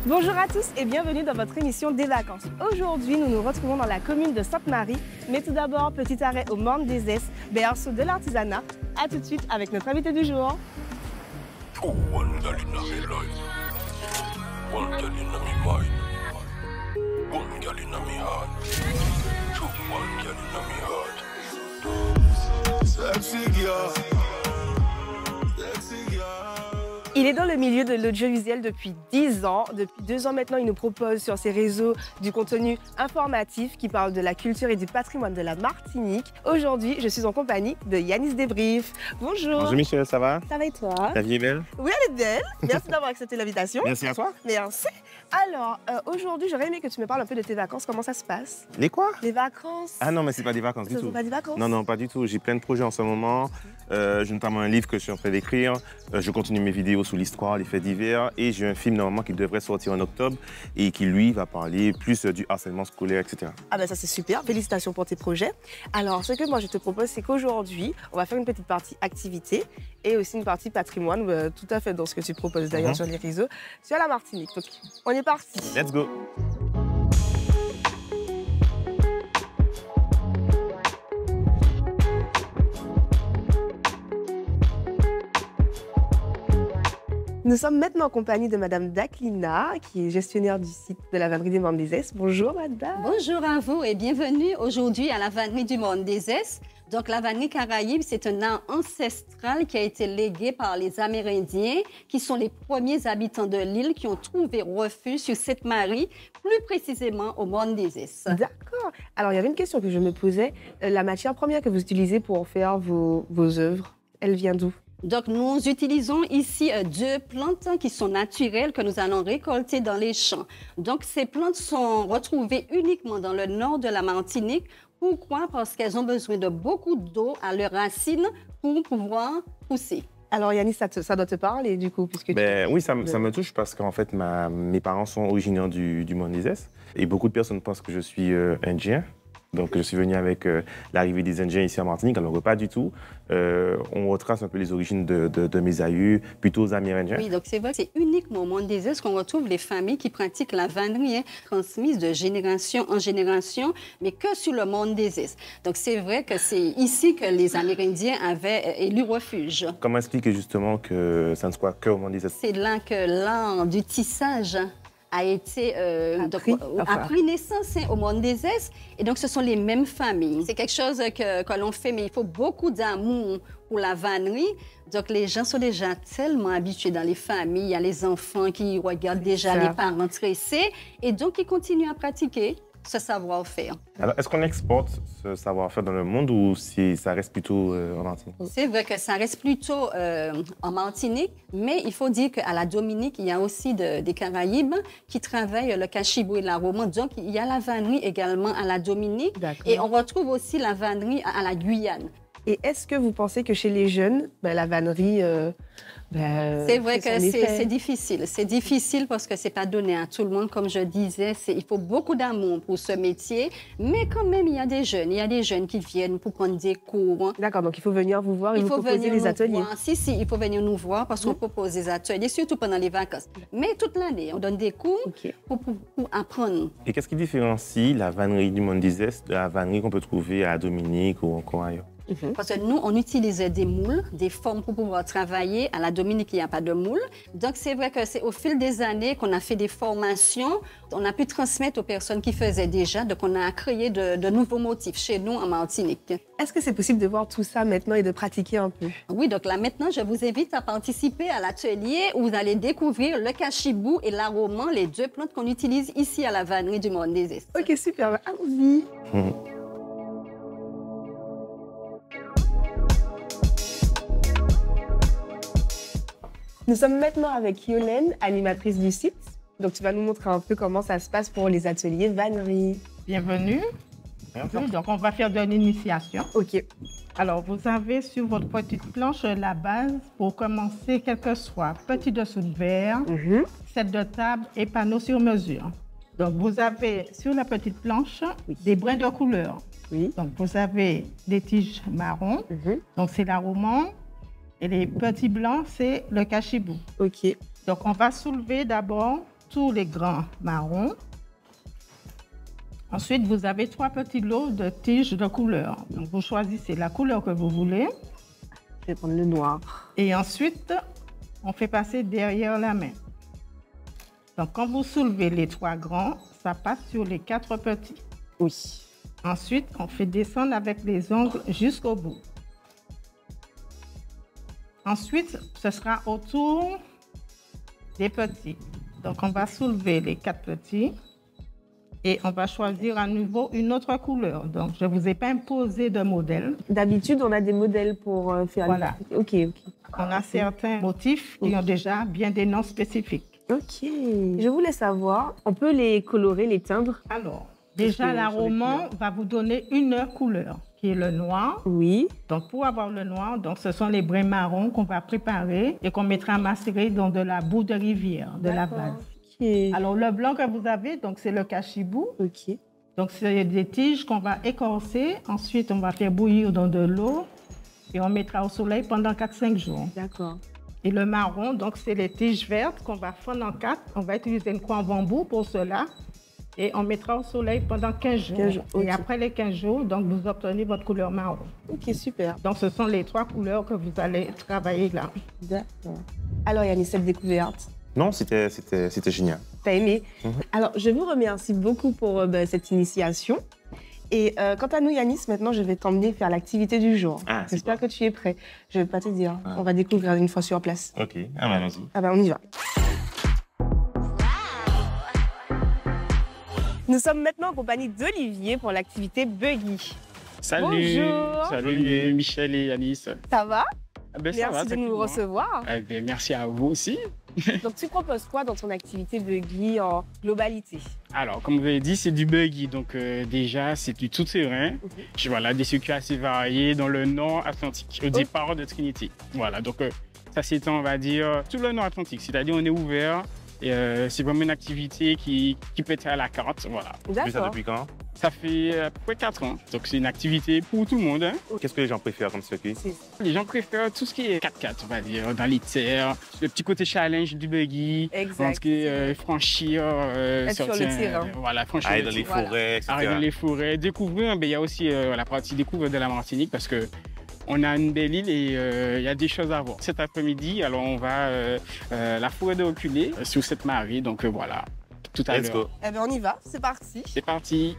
Bonjour à tous et bienvenue dans votre émission des vacances. Aujourd'hui, nous nous retrouvons dans la commune de Sainte-Marie. Mais tout d'abord, petit arrêt au Morne des Es, berceau de l'artisanat. A tout de suite avec notre invité du jour. Il est dans le milieu de l'audiovisuel depuis 10 ans. Depuis 2 ans maintenant, il nous propose sur ses réseaux du contenu informatif qui parle de la culture et du patrimoine de la Martinique. Aujourd'hui, je suis en compagnie de Yanis Debrief. Bonjour. Bonjour Michel, ça va? Ça va et toi? Ta vie est belle? Oui, elle est belle. Merci d'avoir accepté l'invitation. Merci à toi. Merci. Alors, aujourd'hui, j'aurais aimé que tu me parles un peu de tes vacances. Comment ça se passe? Les quoi? Les vacances. Ah non, mais c'est pas des vacances du Ce tout. sont pas des vacances? Non, non, pas du tout. J'ai plein de projets en ce moment. J'ai notamment un livre que je suis en train d'écrire. Je continue mes vidéos sur l'histoire, les faits divers. Et j'ai un film normalement qui devrait sortir en octobre et qui, lui, va parler plus du harcèlement scolaire, etc. Ah ben ça, c'est super. Félicitations pour tes projets. Alors, ce que moi, je te propose, c'est qu'aujourd'hui, on va faire une petite partie activité et aussi une partie patrimoine, tout à fait dans ce que tu proposes d'ailleurs sur les réseaux, sur la Martinique. Donc, on est parti. Let's go. Nous sommes maintenant en compagnie de Madame Daklina, qui est gestionnaire du site de la vannerie du Morne des Es. Bonjour, Madame. Bonjour à vous et bienvenue aujourd'hui à la vannerie du Morne des Es. Donc, la vannerie Caraïbe, c'est un art ancestral qui a été légué par les Amérindiens, qui sont les premiers habitants de l'île qui ont trouvé refuge sur Sainte-Marie, plus précisément au Morne des Es. D'accord. Alors, il y avait une question que je me posais. La matière première que vous utilisez pour faire vos œuvres, elle vient d'où? Donc, nous utilisons ici 2 plantes qui sont naturelles que nous allons récolter dans les champs. Donc, ces plantes sont retrouvées uniquement dans le nord de la Martinique. Pourquoi? Parce qu'elles ont besoin de beaucoup d'eau à leurs racines pour pouvoir pousser. Alors, Yanis, ça doit te parler, du coup, puisque Oui, ça me touche parce qu'en fait, mes parents sont originaires du Morne des Es. Et beaucoup de personnes pensent que je suis indien. Donc, je suis venu avec l'arrivée des Indiens ici en Martinique, alors que pas du tout. On retrace un peu les origines de mes aïeux, plutôt aux Amérindiens. Oui, donc c'est vrai, c'est uniquement au Morne des Es qu'on retrouve les familles qui pratiquent la vannerie, transmises de génération en génération, mais que sur le Morne des Es. Donc, c'est vrai que c'est ici que les Amérindiens avaient élu refuge. Comment expliquer justement que ça ne soit que au Morne des Es? C'est là que l'art du tissage a été a pris naissance au Morne des Es. Et donc, ce sont les mêmes familles. C'est quelque chose que l'on fait, mais il faut beaucoup d'amour pour la vannerie. Donc, les gens sont déjà tellement habitués dans les familles. Il y a les enfants qui regardent déjà les parents tresser. Et donc, ils continuent à pratiquer ce savoir-faire. Alors, est-ce qu'on exporte ce savoir-faire dans le monde ou si ça reste plutôt en Martinique? C'est vrai que ça reste plutôt en Martinique, mais il faut dire qu'à la Dominique, il y a aussi des Caraïbes qui travaillent le cachibou et la romande. Donc, il y a la vannerie également à la Dominique et on retrouve aussi la vannerie à la Guyane. Et est-ce que vous pensez que chez les jeunes, la vannerie... c'est vrai que c'est difficile. C'est difficile parce que c'est pas donné à tout le monde. Comme je disais, il faut beaucoup d'amour pour ce métier. Mais quand même, il y a des jeunes. Il y a des jeunes qui viennent pour prendre des cours. D'accord, donc il faut venir vous voir et vous proposer des ateliers. Si, il faut venir nous voir parce qu'on propose des ateliers, surtout pendant les vacances. Mais toute l'année, on donne des cours pour apprendre. Et qu'est-ce qui différencie la vannerie du Morne des Es de la vannerie qu'on peut trouver à Dominique ou encore ailleurs? Parce que nous, on utilise des moules, des formes pour pouvoir travailler. À la Dominique, il n'y a pas de moules. Donc, c'est vrai que c'est au fil des années qu'on a fait des formations. On a pu transmettre aux personnes qui faisaient déjà. Donc, on a créé de nouveaux motifs chez nous en Martinique. Est-ce que c'est possible de voir tout ça maintenant et de pratiquer un peu? Oui, donc là, maintenant, je vous invite à participer à l'atelier où vous allez découvrir le cachibou et l'aroman, les 2 plantes qu'on utilise ici à la vannerie du Morne des Es. OK, super. Allons-y. Nous sommes maintenant avec Yolène, animatrice du site. Donc, tu vas nous montrer un peu comment ça se passe pour les ateliers vannerie. Bienvenue. Donc, on va faire de l'initiation. OK. Alors, vous avez sur votre petite planche la base pour commencer, quel que soit petit dessous de verre, set de table et panneau sur mesure. Donc, vous avez sur la petite planche des brins de couleur. Donc, vous avez des tiges marron, donc c'est la romande. Et les petits blancs, c'est le cachibou. OK. Donc, on va soulever d'abord tous les grands marrons. Ensuite, vous avez 3 petits lots de tiges de couleur. Donc, vous choisissez la couleur que vous voulez. Je vais prendre le noir. Et ensuite, on fait passer derrière la main. Donc, quand vous soulevez les 3 grands, ça passe sur les 4 petits. Oui. Ensuite, on fait descendre avec les ongles jusqu'au bout. Ensuite, ce sera autour des petits. Donc, on va soulever les 4 petits. Et on va choisir à nouveau une autre couleur. Donc, je ne vous ai pas imposé de modèle. D'habitude, on a des modèles pour faire... Voilà. Ok. On a certains motifs qui ont déjà bien des noms spécifiques. Ok. Je voulais savoir, on peut les colorer, les teindre? Alors, déjà, la roman va vous donner une couleur, qui est le noir. Oui. Donc, pour avoir le noir, donc, ce sont les brins marrons qu'on va préparer et qu'on mettra à macérer dans de la boue de rivière, de la base. Alors, le blanc que vous avez, donc c'est le cachibou. Ok. Donc, c'est des tiges qu'on va écorcer. Ensuite, on va faire bouillir dans de l'eau et on mettra au soleil pendant 4-5 jours. D'accord. Et le marron, donc, c'est les tiges vertes qu'on va fendre en 4. On va utiliser une croix en bambou pour cela. Et on mettra au soleil pendant 15 jours. 15 jours. Okay. Et après les 15 jours, donc, vous obtenez votre couleur marron. Ok, super. Donc, ce sont les 3 couleurs que vous allez travailler là. D'accord. Alors, Yanis, cette découverte? Non, c'était génial. T'as aimé? Alors, je vous remercie beaucoup pour cette initiation. Et quant à nous, Yanis, maintenant, je vais t'emmener faire l'activité du jour. Ah, j'espère que tu es prêt. Je ne vais pas te dire. Ah. On va découvrir une fois sur place. Ok, ah bah vas-y. Ah bah on y va. Nous sommes maintenant en compagnie d'Olivier pour l'activité Buggy. Salut. Bonjour. Salut Michel et Yanis. Ça va? Ah ben, merci ça va, de nous recevoir. Ah ben, merci à vous aussi. Donc, tu proposes quoi dans ton activité Buggy en globalité? Alors, comme vous avez dit, c'est du buggy. Donc, déjà, c'est du tout-terrain. Voilà, des circuits assez variés dans le nord Atlantique, au départ de Trinity. Voilà, donc ça s'étend, on va dire, tout le nord Atlantique. C'est-à-dire, on est ouvert. Et c'est vraiment une activité qui peut être à la carte. Voilà. D'accord. Ça depuis quand? Ça fait à peu près 4 ans. Donc, c'est une activité pour tout le monde. Hein. Qu'est-ce que les gens préfèrent comme circuit? Les gens préfèrent tout ce qui est 4x4, on va dire, dans les terres, le petit côté challenge du buggy, exact. Ce qui est franchir, sur le terrain. Voilà, franchir aller dans les forêts, etc. Aller dans les forêts, découvrir. Mais il y a aussi la partie découverte de la Martinique parce que on a une belle île et il y a des choses à voir. Cet après-midi, alors on va la forêt de Reculé sur cette marée. Donc voilà, tout à l'heure. Let's go. Eh bien, on y va, c'est parti. C'est parti.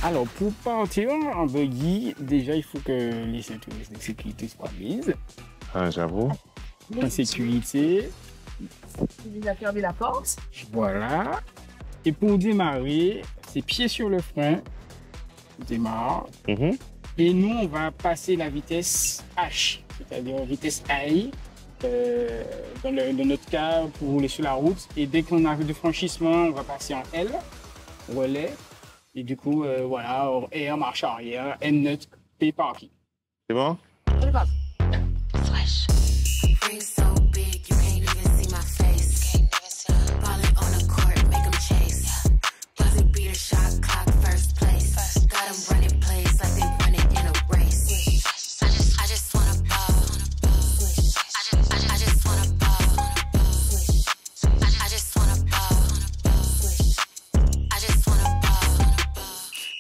Alors, pour partir en buggy, déjà, il faut que les ceintures de sécurité soient mises. Ah, j'avoue. En sécurité. J'ai déjà fermé la porte. Voilà. Et pour démarrer, c'est pied sur le frein. On démarre. Et nous, on va passer la vitesse H, c'est-à-dire vitesse high. Dans notre cas, pour rouler sur la route. Et dès qu'on a du franchissement, on va passer en L, relais. Et du coup, voilà, R, marche arrière, N neutre, P parking. C'est bon? On est parti.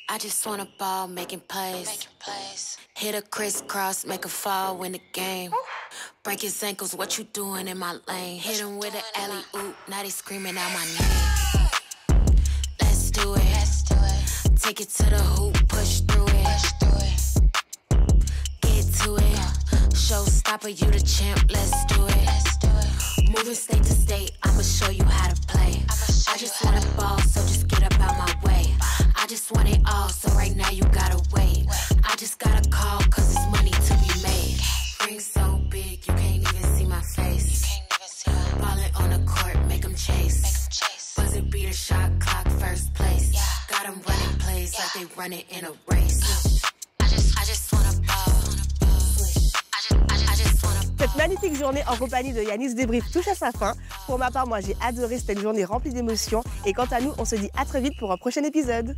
I just wanna ball, making plays. Hit a crisscross, make a fall, win the game. Break his ankles, what you doing in my lane? Hit him with an alley-oop, now they screaming out my name. Let's do it. Take it to the hoop, push through it. Get to it. Showstopper, you the champ, let's do it. Moving state to state, I'ma show you how to play. I just wanna ball, so just get up out my way. I just want it all, so right now you gotta wait. I just gotta call, cause it's money to be made. Ring so big, you can't even see my face. Ballin' on the court, make them chase. Buzzer beat a shot clock, first place. Got them running plays like they running in a race. I just wanna ball. Cette magnifique journée en compagnie de Yanis Débrief touche à sa fin. Pour ma part, moi j'ai adoré cette journée remplie d'émotions. Et quant à nous, on se dit à très vite pour un prochain épisode.